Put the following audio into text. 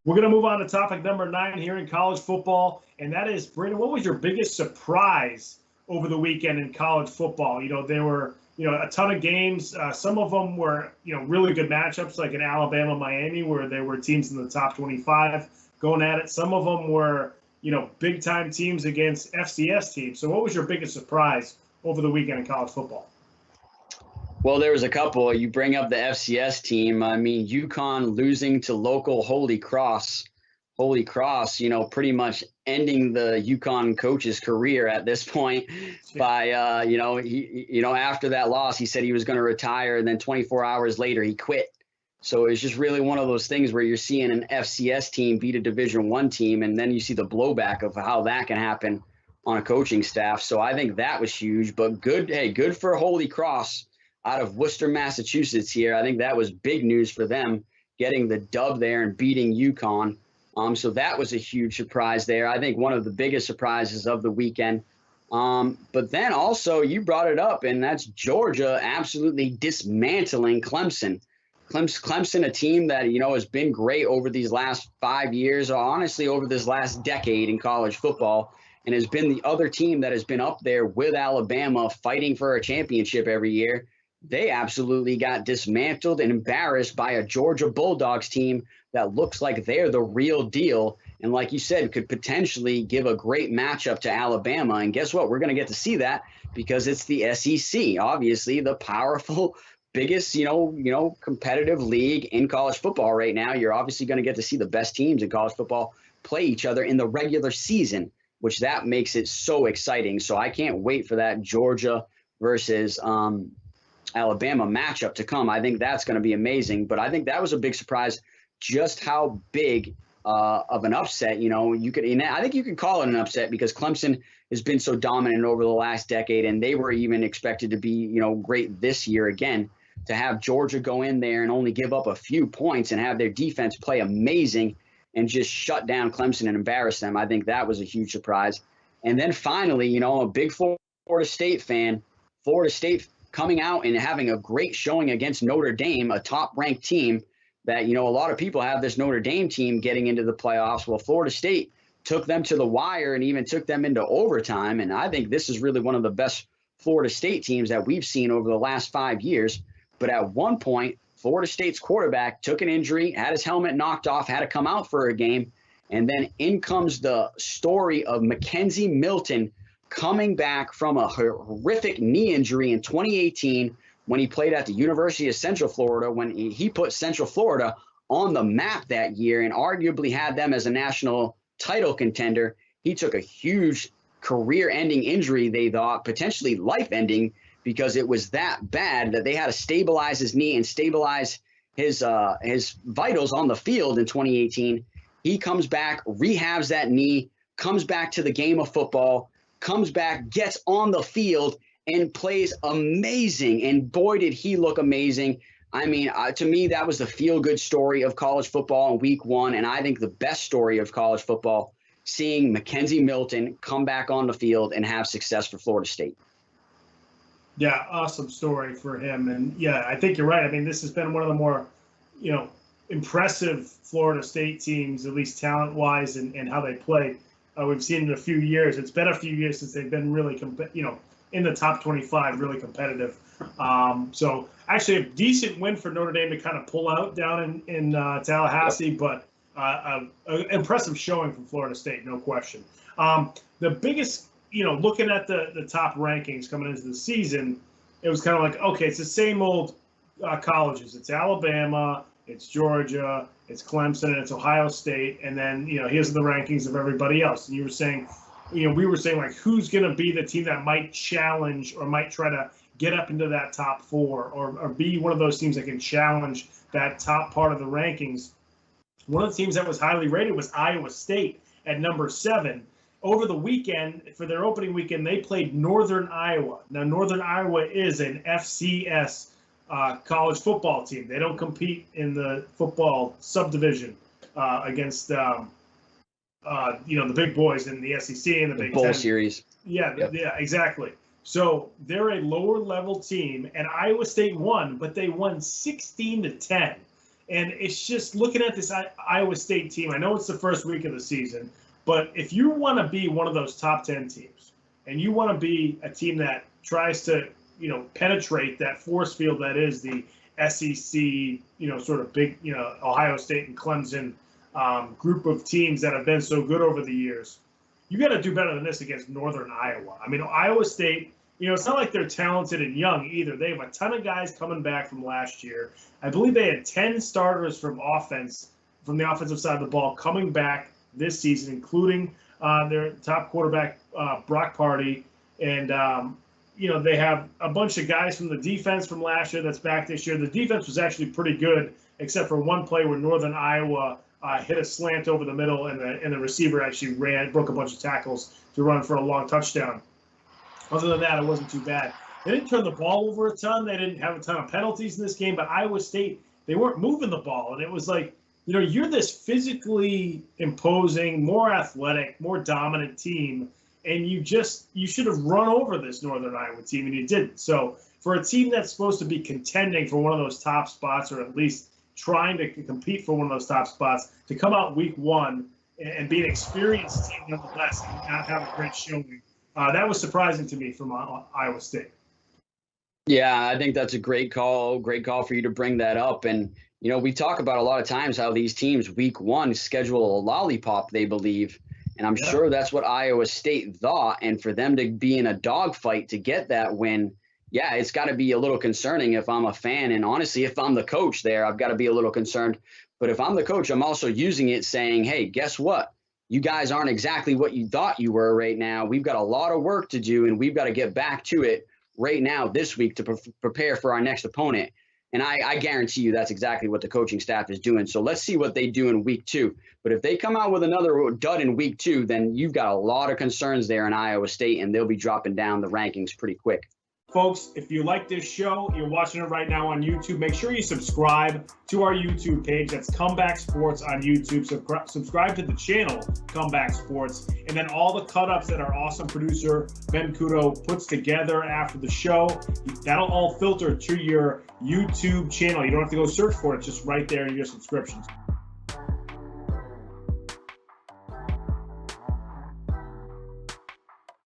We're going to move on to topic number 9 here in college football, and that is, Brandon, what was your biggest surprise over the weekend in college football? There were, a ton of games. Some of them were, really good matchups, like in Alabama, Miami, where there were teams in the top 25 going at it. Some of them were, big-time teams against FCS teams. So what was your biggest surprise over the weekend in college football? Well, there was a couple. You bring up the FCS team. I mean, UConn losing to local Holy Cross, pretty much ending the UConn coach's career at this point by, after that loss, he said he was going to retire, and then 24 hours later he quit. So it's just really one of those things where you're seeing an FCS team beat a Division I team, and then you see the blowback of how that can happen on a coaching staff. So I think that was huge, but good for Holy Cross out of Worcester, Massachusetts here. I think that was big news for them, getting the dub there and beating UConn. So that was a huge surprise there. I think one of the biggest surprises of the weekend. But then also you brought it up, and that's Georgia absolutely dismantling Clemson. Clemson, a team that, has been great over these last 5 years, or honestly over this last decade in college football, and has been the other team that has been up there with Alabama fighting for a championship every year. They absolutely got dismantled and embarrassed by a Georgia Bulldogs team that looks like they're the real deal. And like you said, could potentially give a great matchup to Alabama. And guess what? We're going to get to see that because it's the SEC, obviously the powerful, biggest, competitive league in college football right now. You're obviously going to get to see the best teams in college football play each other in the regular season, which that makes it so exciting. So I can't wait for that Georgia versus Alabama matchup to come. I think that's going to be amazing. But I think that was a big surprise, just how big of an upset, I think you could call it an upset because Clemson has been so dominant over the last decade, and they were even expected to be, great this year again. To have Georgia go in there and only give up a few points and have their defense play amazing and just shut down Clemson and embarrass them, I think that was a huge surprise. And then finally, a big Florida State fan, Florida State coming out and having a great showing against Notre Dame, a top-ranked team that, a lot of people have this Notre Dame team getting into the playoffs. Well, Florida State took them to the wire and even took them into overtime. And I think this is really one of the best Florida State teams that we've seen over the last 5 years. But at one point, Florida State's quarterback took an injury, had his helmet knocked off, had to come out for a game. And then in comes the story of McKenzie Milton coming back from a horrific knee injury in 2018 when he played at the University of Central Florida, when he put Central Florida on the map that year and arguably had them as a national title contender. He took a huge career-ending injury, they thought, potentially life-ending, because it was that bad that they had to stabilize his knee and stabilize his vitals on the field in 2018. He comes back, rehabs that knee, comes back to the game of football, comes back, gets on the field, and plays amazing. And boy, did he look amazing. I mean, to me, that was the feel-good story of college football in week 1. And I think the best story of college football, seeing McKenzie Milton come back on the field and have success for Florida State. Yeah, awesome story for him. And yeah, I think you're right. I mean, this has been one of the more, impressive Florida State teams, at least talent-wise, and how they play. We've seen in a few years. It's been a few years since they've been really, in the top 25, really competitive. So actually a decent win for Notre Dame to kind of pull out down in Tallahassee, but an impressive showing from Florida State, no question. The biggest, looking at the top rankings coming into the season, it was kind of like, okay, it's the same old colleges. It's Alabama, it's Georgia, it's Clemson, and it's Ohio State. And then, here's the rankings of everybody else. And you were saying, we were saying, like, who's going to be the team that might challenge or might try to get up into that top 4 or be one of those teams that can challenge that top part of the rankings. One of the teams that was highly rated was Iowa State at number 7. Over the weekend, for their opening weekend, they played Northern Iowa. Now, Northern Iowa is an FCS college football team. They don't compete in the football subdivision against the big boys in the SEC and the Big Bowl Ten series. Yeah, yep. Yeah, exactly. So they're a lower level team, and Iowa State won, but they won 16-10. And it's just looking at this Iowa State team. I know it's the first week of the season, but if you want to be one of those top 10 teams and you want to be a team that tries to, penetrate that force field that is the SEC, sort of big, Ohio State and Clemson group of teams that have been so good over the years, you got to do better than this against Northern Iowa. I mean, Iowa State, it's not like they're talented and young either. They have a ton of guys coming back from last year. I believe they had 10 starters from the offensive side of the ball coming back this season, including their top quarterback, Brock Purdy. And, they have a bunch of guys from the defense from last year that's back this year. The defense was actually pretty good, except for one play where Northern Iowa hit a slant over the middle, and the receiver actually broke a bunch of tackles to run for a long touchdown. Other than that, it wasn't too bad. They didn't turn the ball over a ton. They didn't have a ton of penalties in this game, but Iowa State, they weren't moving the ball. And it was like, you're this physically imposing, more athletic, more dominant team, and you should have run over this Northern Iowa team, and you didn't. So for a team that's supposed to be contending for one of those top spots, or at least trying to compete for one of those top spots, to come out week one and be an experienced team nonetheless and not have a great showing, that was surprising to me from Iowa State. Yeah, I think that's a great call. Great call for you to bring that up. And, we talk about a lot of times how these teams week one schedule a lollipop, they believe. And I'm sure that's what Iowa State thought. And for them to be in a dogfight to get that win, yeah, it's got to be a little concerning if I'm a fan. And honestly, if I'm the coach there, I've got to be a little concerned. But if I'm the coach, I'm also using it saying, hey, guess what? You guys aren't exactly what you thought you were right now. We've got a lot of work to do, and we've got to get back to it right now this week to prepare for our next opponent. And I guarantee you that's exactly what the coaching staff is doing. So let's see what they do in week two. But if they come out with another dud in week two, then you've got a lot of concerns there in Iowa State, and they'll be dropping down the rankings pretty quick. Folks, if you like this show, you're watching it right now on YouTube, make sure you subscribe to our YouTube page. That's Comeback Sports on YouTube. Subscribe to the channel, Comeback Sports. And then all the cut-ups that our awesome producer, Ben Kudo, puts together after the show, that'll all filter to your YouTube channel. You don't have to go search for it. It's just right there in your subscriptions.